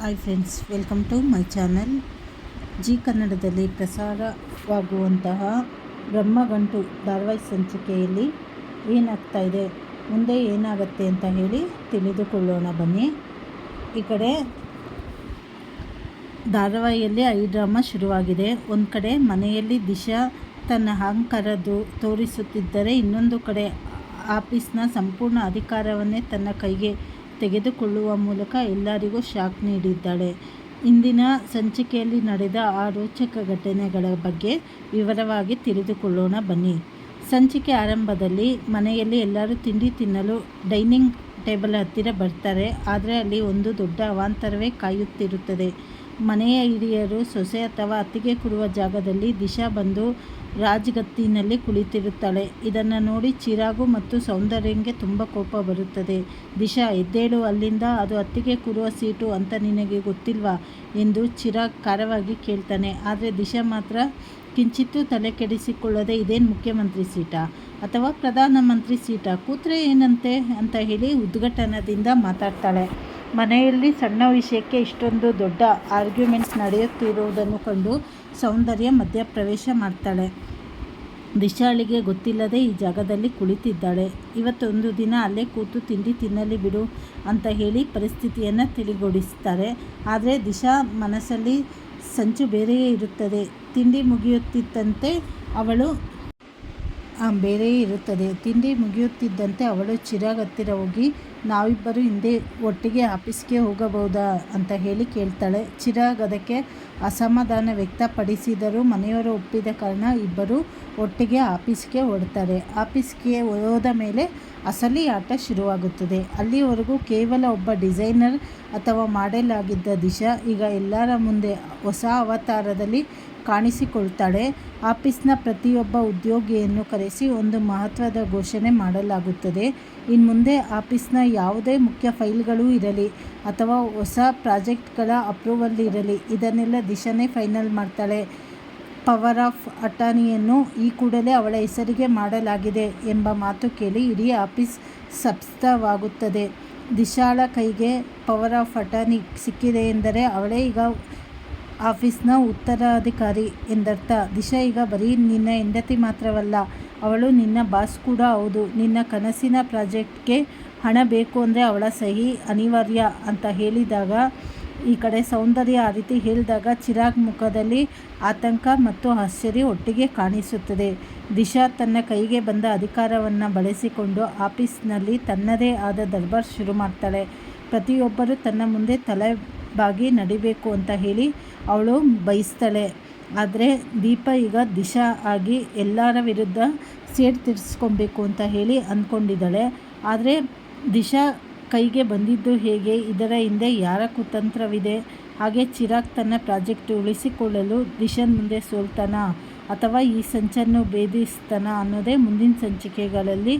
Hi friends, welcome to my channel. Zee ಕನ್ನಡದಲ್ಲಿ ಪ್ರಸಾರವಾಗುವಂತಹ ಬ್ರಹ್ಮಗಂಟು ಧಾರಾವಾಹಿ ಸಂಚಿಕೆಯಲ್ಲಿ ಏನಾಗ್ತಾ ಇದೆ, ಮುಂದೆ ಏನಾಗುತ್ತೆ ಅಂತ ಹೇಳಿ ತಿಳಿದುಕೊಳ್ಳೋಣ ಬನ್ನಿ. ಈ ಕಡೆ ಧಾರಾವಾಹಿಯಲ್ಲಿ ಐ ಡ್ರಾಮಾ ಶುರುವಾಗಿದೆ. ಒಂದು ಕಡೆ ಮನೆಯಲ್ಲಿ ದಿಶಾ ತನ್ನ ಅಹಂಕಾರ ತೋರಿಸುತ್ತಿದ್ದರೆ, ಇನ್ನೊಂದು ಕಡೆ ಆಫೀಸ್ನ ಸಂಪೂರ್ಣ ಅಧಿಕಾರವನ್ನೇ ತನ್ನ ಕೈಗೆ ತೆಗೆದುಕೊಳ್ಳುವ ಮೂಲಕ ಎಲ್ಲರಿಗೂ ಶಾಕ್ ನೀಡಿದ್ದಾಳೆ. ಇಂದಿನ ಸಂಚಿಕೆಯಲ್ಲಿ ನಡೆದ ಆ ರೋಚಕ ಘಟನೆಗಳ ಬಗ್ಗೆ ವಿವರವಾಗಿ ತಿಳಿದುಕೊಳ್ಳೋಣ ಬನ್ನಿ. ಸಂಚಿಕೆ ಆರಂಭದಲ್ಲಿ ಮನೆಯಲ್ಲಿ ಎಲ್ಲರೂ ತಿಂಡಿ ತಿನ್ನಲು ಡೈನಿಂಗ್ ಟೇಬಲ್ ಹತ್ತಿರ ಬರ್ತಾರೆ. ಆದರೆ ಅಲ್ಲಿ ಒಂದು ದೊಡ್ಡ ಅವಾಂತರವೇ ಕಾಯುತ್ತಿರುತ್ತದೆ. ಮನೆಯ ಹಿರಿಯರು, ಸೊಸೆ ಅಥವಾ ಅತ್ತಿಗೆ ಕೂರುವ ಜಾಗದಲ್ಲಿ ದಿಶಾ ಬಂದು ರಾಜ್ಗದ್ದಿನಲ್ಲಿ ಕುಳಿತಿರುತ್ತಾಳೆ. ಇದನ್ನು ನೋಡಿ ಚಿರಾಗು ಮತ್ತು ಸೌಂದರ್ಯಂಗೆ ತುಂಬ ಕೋಪ ಬರುತ್ತದೆ. ದಿಶಾ, ಎದ್ದೇಳು ಅಲ್ಲಿಂದ, ಅದು ಅತ್ತಿಗೆ ಕೂರುವ ಸೀಟು ಅಂತ ನಿನಗೆ ಗೊತ್ತಿಲ್ವಾ ಎಂದು ಚಿರಾಗ್ ಖಾರವಾಗಿ ಕೇಳ್ತಾನೆ. ಆದರೆ ದಿಶಾ ಮಾತ್ರ ಕಿಂಚಿತ್ತೂ ತಲೆ ಕೆಡಿಸಿಕೊಳ್ಳದೆ, ಇದೇನು ಮುಖ್ಯಮಂತ್ರಿ ಸೀಟಾ ಅಥವಾ ಪ್ರಧಾನಮಂತ್ರಿ ಸೀಟಾ, ಕೂತ್ರೆ ಏನಂತೆ ಅಂತ ಹೇಳಿ ಉದ್ಘಾಟನದಿಂದ ಮಾತಾಡ್ತಾಳೆ. ಮನೆಯಲ್ಲಿ ಸಣ್ಣ ವಿಷಯಕ್ಕೆ ಇಷ್ಟೊಂದು ದೊಡ್ಡ ಆರ್ಗ್ಯುಮೆಂಟ್ ನಡೆಯುತ್ತಿರುವುದನ್ನು ಕಂಡು ಸೌಂದರ್ಯ ಮಧ್ಯಪ್ರವೇಶ ಮಾಡ್ತಾಳೆ. ದಿಶಾಳಿಗೆ ಗೊತ್ತಿಲ್ಲದೆ ಈ ಜಾಗದಲ್ಲಿ ಕುಳಿತಿದ್ದಾಳೆ. ಇವತ್ತೊಂದು ದಿನ ಅಲ್ಲೇ ಕೂತು ತಿಂಡಿ ತಿನ್ನಲಿ ಬಿಡು ಅಂತ ಹೇಳಿ ಪರಿಸ್ಥಿತಿಯನ್ನು ತಿಳಿಗೊಡಿಸ್ತಾರೆ. ಆದರೆ ದಿಶಾ ಮನಸ್ಸಲ್ಲಿ ಸಂಚು ಬೇರೆಯೇ ಇರುತ್ತದೆ. ತಿಂಡಿ ಮುಗಿಯುತ್ತಿದ್ದಂತೆ ಅವಳು ಚಿರಾಗ್ ಹತ್ತಿರ ಹೋಗಿ, ನಾವಿಬ್ಬರು ಹಿಂದೆ ಒಟ್ಟಿಗೆ ಆಫೀಸ್ಗೆ ಹೋಗಬಹುದಾ ಅಂತ ಹೇಳಿ ಕೇಳ್ತಾಳೆ. ಚಿರಾಗ್ ಅದಕ್ಕೆ ಅಸಮಾಧಾನ ವ್ಯಕ್ತಪಡಿಸಿದರೂ ಮನೆಯವರು ಒಪ್ಪಿದ ಕಾರಣ ಇಬ್ಬರು ಒಟ್ಟಿಗೆ ಆಫೀಸ್ಗೆ ಹೊರಡ್ತಾರೆ. ಆಫೀಸ್ಗೆ ಹೋದ ಮೇಲೆ ಅಸಲಿ ಆಟ ಶುರುವಾಗುತ್ತದೆ. ಅಲ್ಲಿವರೆಗೂ ಕೇವಲ ಒಬ್ಬ ಡಿಸೈನರ್ ಅಥವಾ ಮಾಡೆಲ್ ಆಗಿದ್ದ ದಿಶಾ ಈಗ ಎಲ್ಲರ ಮುಂದೆ ಹೊಸ ಅವತಾರದಲ್ಲಿ ಕಾಣಿಸಿಕೊಳ್ತಾಳೆ. ಆಫೀಸ್ನ ಪ್ರತಿಯೊಬ್ಬ ಉದ್ಯೋಗಿಯನ್ನು ಕರೆಸಿ ಒಂದು ಮಹತ್ವದ ಘೋಷಣೆ ಮಾಡಲಾಗುತ್ತದೆ. ಇನ್ನು ಮುಂದೆ ಆಫೀಸ್ನ ಯಾವುದೇ ಮುಖ್ಯ ಫೈಲ್ಗಳು ಇರಲಿ ಅಥವಾ ಹೊಸ ಪ್ರಾಜೆಕ್ಟ್ಗಳ ಅಪ್ರೂವಲ್ ಇರಲಿ, ಇದನ್ನೆಲ್ಲ ದಿಶಾನೇ ಫೈನಲ್ ಮಾಡ್ತಾಳೆ. ಪವರ್ ಆಫ್ ಅಟಾರ್ನಿಯನ್ನು ಈ ಕೂಡಲೇ ಅವಳ ಹೆಸರಿಗೆ ಮಾಡಲಾಗಿದೆ ಎಂಬ ಮಾತು ಕೇಳಿ ಇಡೀ ಆಫೀಸ್ ಸ್ತಬ್ಧವಾಗುತ್ತದೆ. ದಿಶಾಳ ಕೈಗೆ ಪವರ್ ಆಫ್ ಅಟಾರ್ನಿ ಸಿಕ್ಕಿದೆ ಎಂದರೆ ಅವಳೇ ಈಗ ಆಫೀಸ್ನ ಉತ್ತರಾಧಿಕಾರಿ ಎಂದರ್ಥ. ದಿಶಾ ಈಗ ಬರೀ ನಿನ್ನ ಹೆಂಡತಿ ಮಾತ್ರವಲ್ಲ, ಅವಳು ನಿನ್ನ ಬಾಸ್ ಕೂಡ ಹೌದು. ನಿನ್ನ ಕನಸಿನ ಪ್ರಾಜೆಕ್ಟ್ಗೆ ಹಣ ಬೇಕು ಅಂದರೆ ಅವಳ ಸಹಿ ಅನಿವಾರ್ಯ ಅಂತ ಹೇಳಿದಾಗ, ಈ ಕಡೆ ಸೌಂದರ್ಯ ಆ ರೀತಿ ಹೇಳಿದಾಗ ಚಿರಾಗ್ ಮುಖದಲ್ಲಿ ಆತಂಕ ಮತ್ತು ಆಶ್ಚರ್ಯ ಒಟ್ಟಿಗೆ ಕಾಣಿಸುತ್ತದೆ. ದಿಶಾ ತನ್ನ ಕೈಗೆ ಬಂದ ಅಧಿಕಾರವನ್ನು ಬಳಸಿಕೊಂಡು ಆಫೀಸ್ನಲ್ಲಿ ತನ್ನದೇ ಆದ ದರ್ಬಾರ್ ಶುರು ಮಾಡ್ತಾಳೆ. ಪ್ರತಿಯೊಬ್ಬರೂ ತನ್ನ ಮುಂದೆ ತಲೆಬಾಗಿ ನಡಿಬೇಕು ಅಂತ ಹೇಳಿ ಅವಳು ಬಯಸ್ತಾಳೆ. ಆದರೆ ದೀಪ ಈಗ ದಿಶಾ ಆಗಿ ಎಲ್ಲರ ವಿರುದ್ಧ ಸೇಡು ತೀರಿಸ್ಕೊಬೇಕು ಅಂತ ಹೇಳಿ ಅಂದ್ಕೊಂಡಿದ್ದಾಳೆ. ಆದರೆ ದಿಶಾ ಕೈಗೆ ಬಂದಿದ್ದು ಹೇಗೆ, ಇದರ ಹಿಂದೆ ಯಾರ ಕುತಂತ್ರವಿದೆ, ಹಾಗೆ ಚಿರಾಗ್ ತನ್ನ ಪ್ರಾಜೆಕ್ಟ್ ಉಳಿಸಿಕೊಳ್ಳಲು ದಿಶಾನ್ ಮುಂದೆ ಸೋಲ್ತಾನಾ ಅಥವಾ ಈ ಸಂಚನ್ನು ಭೇದಿಸ್ತಾನಾ ಅನ್ನೋದೇ ಮುಂದಿನ ಸಂಚಿಕೆಗಳಲ್ಲಿ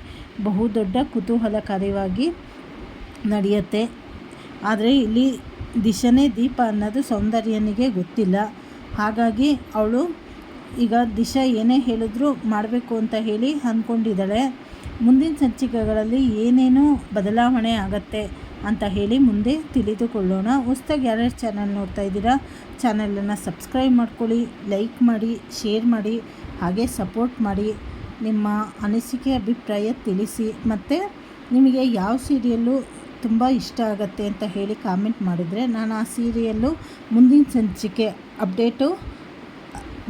ಬಹುದೊಡ್ಡ ಕುತೂಹಲಕಾರಿಯಾಗಿ ನಡೆಯುತ್ತೆ. ಆದರೆ ಇಲ್ಲಿ ದಿಶಾನೇ ದೀಪ ಅನ್ನೋದು ಸೌಂದರ್ಯನಿಗೆ ಗೊತ್ತಿಲ್ಲ. ಹಾಗಾಗಿ ಅವಳು ಈಗ ದಿಶಾ ಏನೇ ಹೇಳಿದ್ರು ಮಾಡಬೇಕು ಅಂತ ಹೇಳಿ ಅಂದ್ಕೊಂಡಿದ್ದಾಳೆ. ಮುಂದಿನ ಸಂಚಿಕೆಗಳಲ್ಲಿ ಏನೇನು ಬದಲಾವಣೆ ಆಗತ್ತೆ ಅಂತ ಹೇಳಿ ಮುಂದೆ ತಿಳಿದುಕೊಳ್ಳೋಣ. ಹೊಸದಾಗಿ ಯಾರ್ಯಾರು ಚಾನಲ್ ನೋಡ್ತಾ ಇದ್ದೀರಾ, ಚಾನಲನ್ನು ಸಬ್ಸ್ಕ್ರೈಬ್ ಮಾಡ್ಕೊಳ್ಳಿ, ಲೈಕ್ ಮಾಡಿ, ಶೇರ್ ಮಾಡಿ, ಹಾಗೆ ಸಪೋರ್ಟ್ ಮಾಡಿ. ನಿಮ್ಮ ಅನಿಸಿಕೆ ಅಭಿಪ್ರಾಯ ತಿಳಿಸಿ. ಮತ್ತು ನಿಮಗೆ ಯಾವ ಸೀರಿಯಲ್ಲು ತುಂಬ ಇಷ್ಟ ಆಗುತ್ತೆ ಅಂತ ಹೇಳಿ ಕಾಮೆಂಟ್ ಮಾಡಿದರೆ ನಾನು ಆ ಸೀರಿಯಲ್ಲು ಮುಂದಿನ ಸಂಚಿಕೆ ಅಪ್ಡೇಟು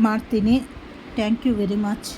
ಮಾಡ್ತೀನಿ. Thank you very much.